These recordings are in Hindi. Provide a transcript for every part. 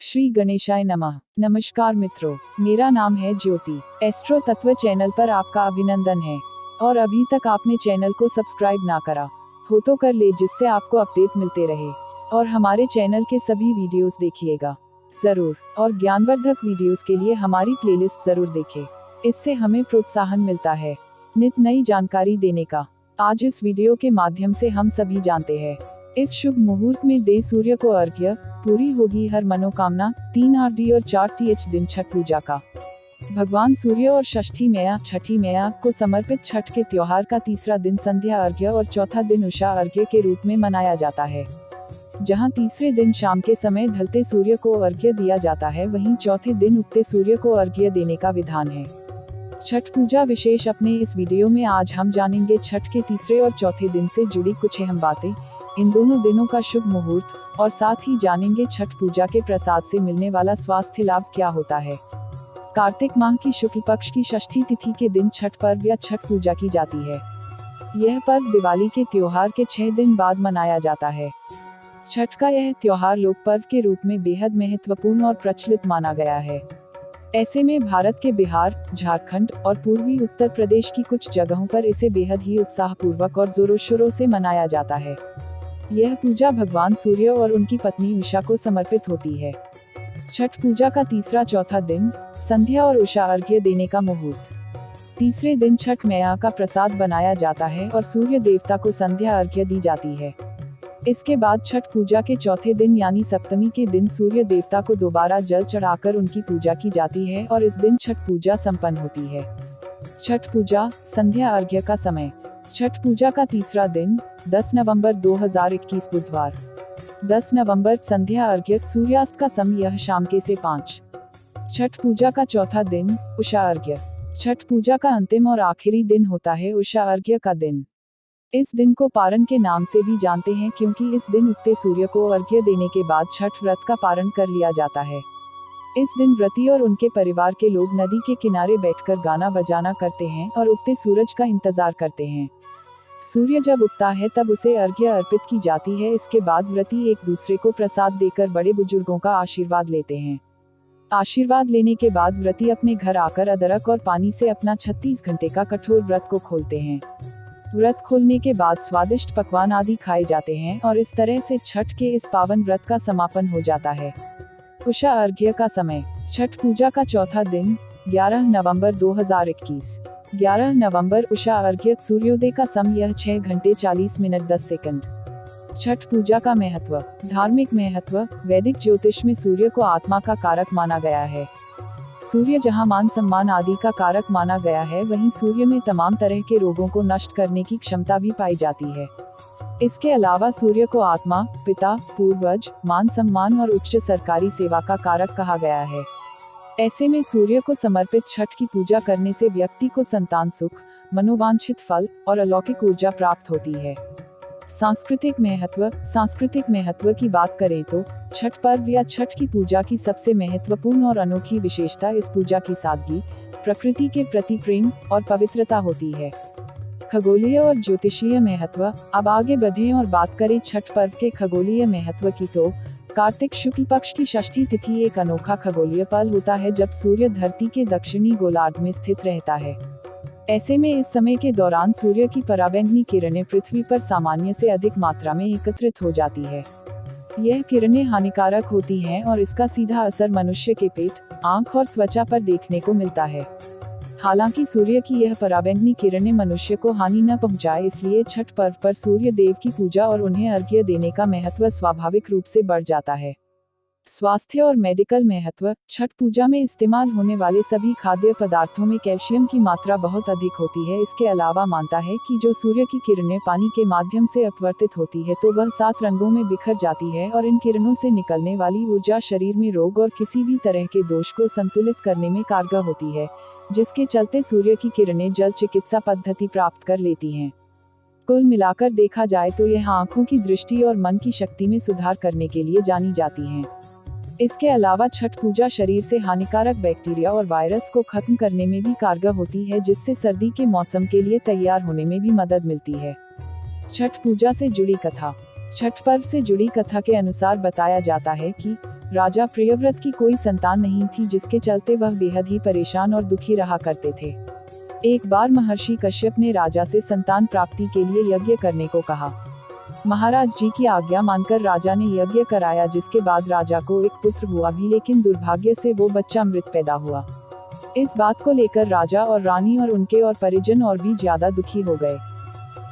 श्री गणेशाय नमः। नमस्कार मित्रों, मेरा नाम है ज्योति। एस्ट्रो तत्व चैनल पर आपका अभिनंदन है और अभी तक आपने चैनल को सब्सक्राइब ना करा हो तो कर ले, जिससे आपको अपडेट मिलते रहे और हमारे चैनल के सभी वीडियोस देखिएगा जरूर। और ज्ञानवर्धक वीडियोस के लिए हमारी प्लेलिस्ट जरूर देखें, इससे हमें प्रोत्साहन मिलता है नित नई जानकारी देने का। आज इस वीडियो के माध्यम से हम सभी जानते हैं, इस शुभ मुहूर्त में दे सूर्य को अर्घ्य, पूरी होगी हर मनोकामना। 3 RD और 4 TH दिन छठ पूजा का। भगवान सूर्य और षष्ठी मैया को समर्पित छठ के त्योहार का तीसरा दिन संध्या अर्घ्य और चौथा दिन उषा अर्घ्य के रूप में मनाया जाता है। जहां तीसरे दिन शाम के समय ढलते सूर्य को अर्घ्य दिया जाता है, वहीं चौथे दिन उगते सूर्य को अर्घ्य देने का विधान है। छठ पूजा विशेष अपने इस वीडियो में आज हम जानेंगे छठ के तीसरे और चौथे दिन से जुड़ी कुछ अहम बातें, इन दोनों दिनों का शुभ मुहूर्त, और साथ ही जानेंगे छठ पूजा के प्रसाद से मिलने वाला स्वास्थ्य लाभ क्या होता है। कार्तिक माह की शुक्ल पक्ष की षष्ठी तिथि के दिन छठ पर्व या छठ पूजा की जाती है। यह पर्व दिवाली के त्योहार के 6 दिन बाद मनाया जाता है। छठ का यह त्योहार लोक पर्व के रूप में बेहद महत्वपूर्ण और प्रचलित माना गया है। ऐसे में भारत के बिहार, झारखंड और पूर्वी उत्तर प्रदेश की कुछ जगहों पर इसे बेहद ही उत्साहपूर्वक और जोरों शोरों से मनाया जाता है। यह पूजा भगवान सूर्य और उनकी पत्नी उषा को समर्पित होती है। छठ पूजा का तीसरा चौथा दिन संध्या और उषा अर्घ्य देने का मुहूर्त। तीसरे दिन छठ मैया का प्रसाद बनाया जाता है और सूर्य देवता को संध्या अर्घ्य दी जाती है। इसके बाद छठ पूजा के चौथे दिन यानी सप्तमी के दिन सूर्य देवता को दोबारा जल चढ़ाकर उनकी पूजा की जाती है और इस दिन छठ पूजा संपन्न होती है। छठ पूजा संध्या अर्घ्य का समय। छठ पूजा का तीसरा दिन 10 नवंबर 2021 बुधवार। 10 नवंबर संध्या अर्घ्य, सूर्यास्त का समय यह शाम के से 5। छठ पूजा का चौथा दिन उषा अर्घ्य। छठ पूजा का अंतिम और आखिरी दिन होता है उषा अर्घ्य का दिन। इस दिन को पारण के नाम से भी जानते हैं, क्योंकि इस दिन उगते सूर्य को अर्घ्य देने के बाद छठ व्रत का पारण कर लिया जाता है। इस दिन व्रती और उनके परिवार के लोग नदी के किनारे बैठकर गाना बजाना करते हैं और उगते सूरज का इंतजार करते हैं। सूर्य जब उगता है तब उसे अर्घ्य अर्पित की जाती है। इसके बाद व्रती एक दूसरे को प्रसाद देकर बड़े बुजुर्गों का आशीर्वाद लेते हैं। आशीर्वाद लेने के बाद व्रती अपने घर आकर अदरक और पानी से अपना 36 घंटे का कठोर व्रत को खोलते हैं। व्रत खोलने के बाद स्वादिष्ट पकवान आदि खाए जाते हैं और इस तरह से छठ के इस पावन व्रत का समापन हो जाता है। उषा अर्घ्य का समय। छठ पूजा का चौथा दिन 11 नवंबर 2021। 11 नवंबर उषा अर्घ्य, सूर्योदय का समय यह 6 घंटे 40 मिनट 10 सेकंड। छठ पूजा का महत्व। धार्मिक महत्व। वैदिक ज्योतिष में सूर्य को आत्मा का कारक माना गया है। सूर्य जहां मान सम्मान आदि का कारक माना गया है, वहीं सूर्य में तमाम तरह के रोगों को नष्ट करने की क्षमता भी पाई जाती है। इसके अलावा सूर्य को आत्मा, पिता, पूर्वज, मान सम्मान और उच्च सरकारी सेवा का कारक कहा गया है। ऐसे में सूर्य को समर्पित छठ की पूजा करने से व्यक्ति को संतान सुख, मनोवांछित फल और अलौकिक ऊर्जा प्राप्त होती है। सांस्कृतिक महत्व। सांस्कृतिक महत्व की बात करें तो छठ पर्व या छठ की पूजा की सबसे महत्वपूर्ण और अनोखी विशेषता इस पूजा की सादगी, प्रकृति के प्रति प्रेम और पवित्रता होती है। खगोलीय और ज्योतिषीय महत्व। अब आगे बढ़ें और बात करें छठ पर्व के खगोलीय महत्व की तो कार्तिक शुक्ल पक्ष की षष्ठी तिथि एक अनोखा खगोलीय पल होता है, जब सूर्य धरती के दक्षिणी गोलार्ध में स्थित रहता है। ऐसे में इस समय के दौरान सूर्य की पराबैंगनी किरणें पृथ्वी पर सामान्य से अधिक मात्रा में एकत्रित हो जाती है। यह किरणें हानिकारक होती हैं और इसका सीधा असर मनुष्य के पेट, आंख और त्वचा पर देखने को मिलता है। हालांकि सूर्य की यह पराबैंगनी किरणें मनुष्य को हानि न पहुंचाए, इसलिए छठ पर्व पर सूर्य देव की पूजा और उन्हें अर्घ्य देने का महत्व स्वाभाविक रूप से बढ़ जाता है। स्वास्थ्य और मेडिकल महत्व। छठ पूजा में इस्तेमाल होने वाले सभी खाद्य पदार्थों में कैल्शियम की मात्रा बहुत अधिक होती है। इसके अलावा मानता है कि जो सूर्य की किरणें पानी के माध्यम से अपवर्तित होती है तो वह 7 रंगों में बिखर जाती है और इन किरणों से निकलने वाली ऊर्जा शरीर में रोग और किसी भी तरह के दोष को संतुलित करने में कारगर होती है, जिसके चलते सूर्य की किरणें जल चिकित्सा पद्धति प्राप्त कर लेती हैं। कुल मिलाकर देखा जाए तो यह आंखों की दृष्टि और मन की शक्ति में सुधार करने के लिए जानी जाती हैं। इसके अलावा छठ पूजा शरीर से हानिकारक बैक्टीरिया और वायरस को खत्म करने में भी कारगर होती है, जिससे सर्दी के मौसम के लिए तैयार होने में भी मदद मिलती है। छठ पूजा से जुड़ी कथा। छठ पर्व से जुड़ी कथा के अनुसार बताया जाता है कि राजा प्रियव्रत की कोई संतान नहीं थी, जिसके चलते वह बेहद ही परेशान और दुखी रहा करते थे। एक बार महर्षि कश्यप ने राजा से संतान प्राप्ति के लिए यज्ञ करने को कहा। महाराज जी की आज्ञा मानकर राजा ने यज्ञ कराया, जिसके बाद राजा को एक पुत्र हुआ भी, लेकिन दुर्भाग्य से वो बच्चा मृत पैदा हुआ। इस बात को लेकर राजा और रानी और उनके और परिजन और भी ज्यादा दुखी हो गए।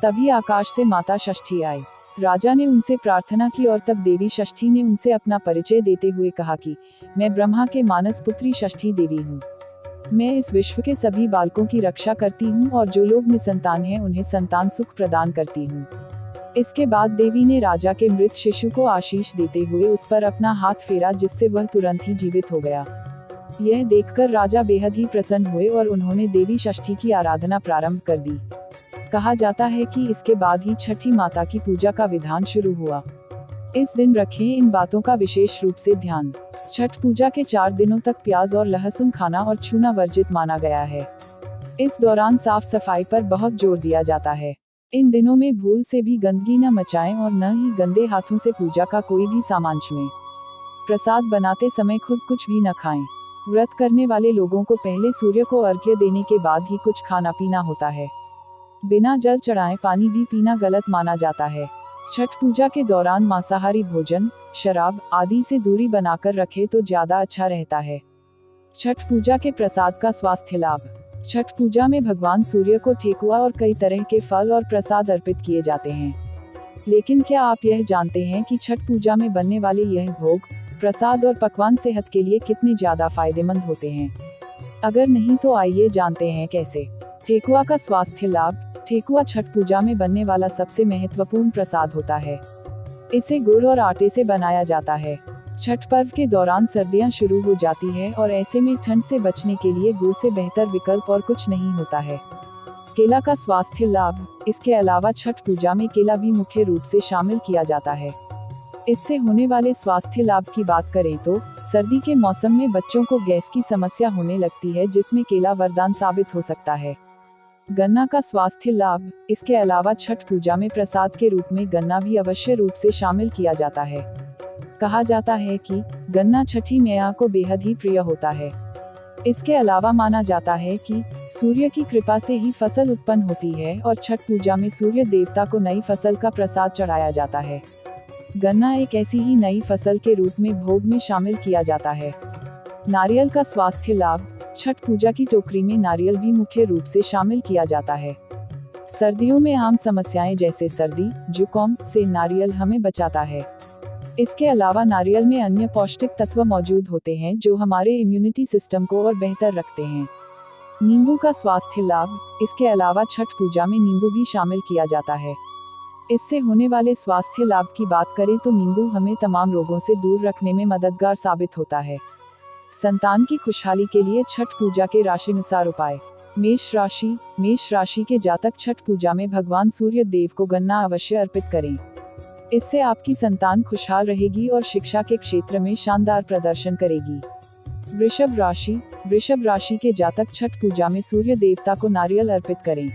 तभी आकाश से माता षष्ठी आई। राजा ने उनसे प्रार्थना की और तब देवी षष्ठी ने उनसे अपना परिचय देते हुए कहा कि मैं ब्रह्मा के मानस पुत्री षष्ठी देवी हूँ। मैं इस विश्व के सभी बालकों की रक्षा करती हूँ और जो लोग निसंतान हैं उन्हें संतान सुख प्रदान करती हूँ। इसके बाद देवी ने राजा के मृत शिशु को आशीष देते हुए उस पर अपना हाथ फेरा, जिससे वह तुरंत ही जीवित हो गया। यह देखकर राजा बेहद ही प्रसन्न हुए और उन्होंने देवी षष्ठी की आराधना प्रारंभ कर दी। कहा जाता है कि इसके बाद ही छठी माता की पूजा का विधान शुरू हुआ। इस दिन रखें इन बातों का विशेष रूप से ध्यान। छठ पूजा के 4 दिनों तक प्याज और लहसुन खाना और छूना वर्जित माना गया है। इस दौरान साफ सफाई पर बहुत जोर दिया जाता है। इन दिनों में भूल से भी गंदगी न मचाएं और न ही गंदे हाथों से पूजा का कोई भी सामान छुएं। प्रसाद बनाते समय खुद कुछ भी न खाएं। व्रत करने वाले लोगों को पहले सूर्य को अर्घ्य देने के बाद ही कुछ खाना पीना होता है। बिना जल चढ़ाए पानी भी पीना गलत माना जाता है। छठ पूजा के दौरान मांसाहारी भोजन, शराब आदि से दूरी बनाकर रखे तो ज्यादा अच्छा रहता है। छठ पूजा के प्रसाद का स्वास्थ्य लाभ। छठ पूजा में भगवान सूर्य को ठेकुआ और कई तरह के फल और प्रसाद अर्पित किए जाते हैं। लेकिन क्या आप यह जानते हैं कि छठ पूजा में बनने वाले यह भोग, प्रसाद और पकवान सेहत के लिए कितने ज्यादा फायदेमंद होते हैं? अगर नहीं तो आइए जानते हैं कैसे। ठेकुआ का स्वास्थ्य लाभ। ठेकुआ छठ पूजा में बनने वाला सबसे महत्वपूर्ण प्रसाद होता है। इसे गुड़ और आटे से बनाया जाता है। छठ पर्व के दौरान सर्दियां शुरू हो जाती है और ऐसे में ठंड से बचने के लिए गुड़ से बेहतर विकल्प और कुछ नहीं होता है। केला का स्वास्थ्य लाभ। इसके अलावा छठ पूजा में केला भी मुख्य रूप से शामिल किया जाता है। इससे होने वाले स्वास्थ्य लाभ की बात करें तो सर्दी के मौसम में बच्चों को गैस की समस्या होने लगती है, जिसमें केला वरदान साबित हो सकता है। गन्ना का स्वास्थ्य लाभ। इसके अलावा छठ पूजा में प्रसाद के रूप में गन्ना भी अवश्य रूप से शामिल किया जाता है। कहा जाता है कि गन्ना छठी मैया को बेहद ही प्रिय होता है। इसके अलावा माना जाता है कि सूर्य की कृपा से ही फसल उत्पन्न होती है और छठ पूजा में सूर्य देवता को नई फसल का प्रसाद चढ़ाया जाता है। गन्ना एक ऐसी ही नई फसल के रूप में भोग में शामिल किया जाता है। नारियल का स्वास्थ्य लाभ। छठ पूजा की टोकरी में नारियल भी मुख्य रूप से शामिल किया जाता है। सर्दियों में आम समस्याएं जैसे सर्दी, जुकाम से नारियल हमें बचाता है। इसके अलावा नारियल में अन्य पौष्टिक तत्व मौजूद होते हैं जो हमारे इम्यूनिटी सिस्टम को और बेहतर रखते हैं। नींबू का स्वास्थ्य लाभ। इसके अलावा छठ पूजा में नींबू भी शामिल किया जाता है। इससे होने वाले स्वास्थ्य लाभ की बात करें तो नींबू हमें तमाम रोगों से दूर रखने में मददगार साबित होता है। संतान की खुशहाली के लिए छठ पूजा के राशिनुसार उपाय। मेष राशि। मेष राशि के जातक छठ पूजा में भगवान सूर्य देव को गन्ना अवश्य अर्पित करें। इससे आपकी संतान खुशहाल रहेगी और शिक्षा के क्षेत्र में शानदार प्रदर्शन करेगी। वृषभ राशि। वृषभ राशि के जातक छठ पूजा में सूर्य देवता को नारियल अर्पित करें।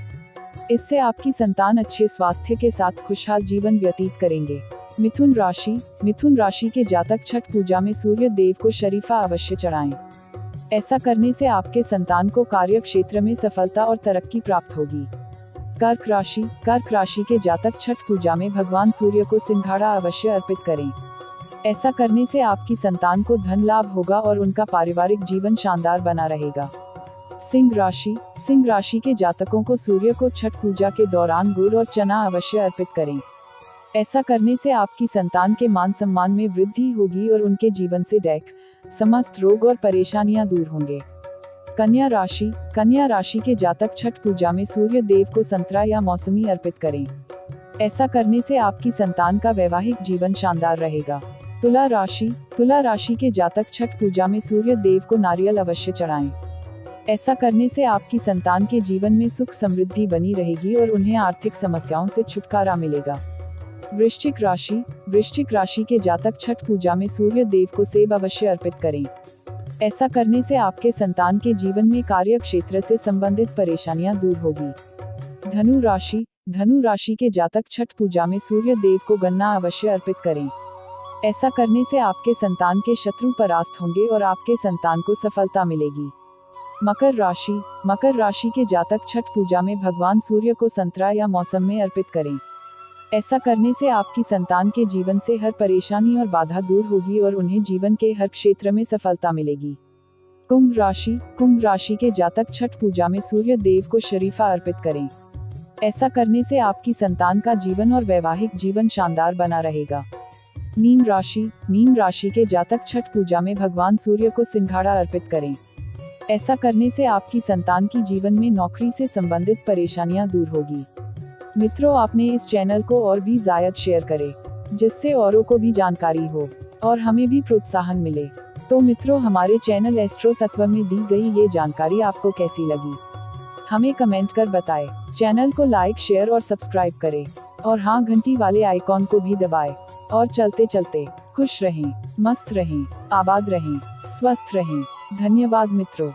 इससे आपकी संतान अच्छे स्वास्थ्य के साथ खुशहाल जीवन व्यतीत करेंगे। मिथुन राशि। मिथुन राशि के जातक छठ पूजा में सूर्य देव को शरीफा अवश्य चढ़ाएं। ऐसा करने से आपके संतान को कार्य क्षेत्र में सफलता और तरक्की प्राप्त होगी। कर्क राशि। कर्क राशि के जातक छठ पूजा में भगवान सूर्य को सिंघाड़ा अवश्य अर्पित करें। ऐसा करने से आपकी संतान को धन लाभ होगा और उनका पारिवारिक जीवन शानदार बना रहेगा। सिंह राशि। सिंह राशि के जातकों को सूर्य को छठ पूजा के दौरान गुड़ और चना अवश्य अर्पित करें। ऐसा करने से आपकी संतान के मान सम्मान में वृद्धि होगी और उनके जीवन से समस्त रोग और परेशानियां दूर होंगे। कन्या राशि। कन्या राशि के जातक छठ पूजा में सूर्य देव को संतरा या मौसमी अर्पित करें। ऐसा करने से आपकी संतान का वैवाहिक जीवन शानदार रहेगा। तुला राशि। तुला राशि के जातक छठ पूजा में सूर्य देव को नारियल अवश्य चढ़ाएं। ऐसा करने से आपकी संतान के जीवन में सुख समृद्धि बनी रहेगी और उन्हें आर्थिक समस्याओं से छुटकारा मिलेगा। वृश्चिक राशि। वृश्चिक राशि के जातक छठ पूजा में सूर्य देव को सेब अवश्य अर्पित करें। ऐसा करने से आपके संतान के जीवन में कार्य क्षेत्र से संबंधित परेशानियां दूर होगी। धनु राशि। धनु राशि के जातक छठ पूजा में सूर्य देव को गन्ना अवश्य अर्पित करें। ऐसा करने से आपके संतान के शत्रु परास्त होंगे और आपके संतान को सफलता मिलेगी। मकर राशि के जातक छठ पूजा में भगवान सूर्य को संतरा या मौसम में अर्पित करें। ऐसा करने से आपकी संतान के जीवन से हर परेशानी और बाधा दूर होगी और उन्हें जीवन के हर क्षेत्र में सफलता मिलेगी। कुंभ राशि के जातक छठ पूजा में सूर्य देव को शरीफा अर्पित करें। ऐसा करने से आपकी संतान का जीवन और वैवाहिक जीवन शानदार बना रहेगा। मीन राशि के जातक छठ पूजा में भगवान सूर्य को सिंघाड़ा अर्पित करें। ऐसा करने से आपकी संतान की जीवन में नौकरी से संबंधित परेशानियां दूर होगी। मित्रों, आपने इस चैनल को और भी ज़्यादा शेयर करें, जिससे औरों को भी जानकारी हो और हमें भी प्रोत्साहन मिले। तो मित्रों, हमारे चैनल एस्ट्रो तत्व में दी गई ये जानकारी आपको कैसी लगी, हमें कमेंट कर बताएं। चैनल को लाइक, शेयर और सब्सक्राइब करें और हाँ, घंटी वाले आइकॉन को भी दबाएं। और चलते चलते खुश रहें, मस्त रहें, आबाद रहें, स्वस्थ रहें। धन्यवाद मित्रों।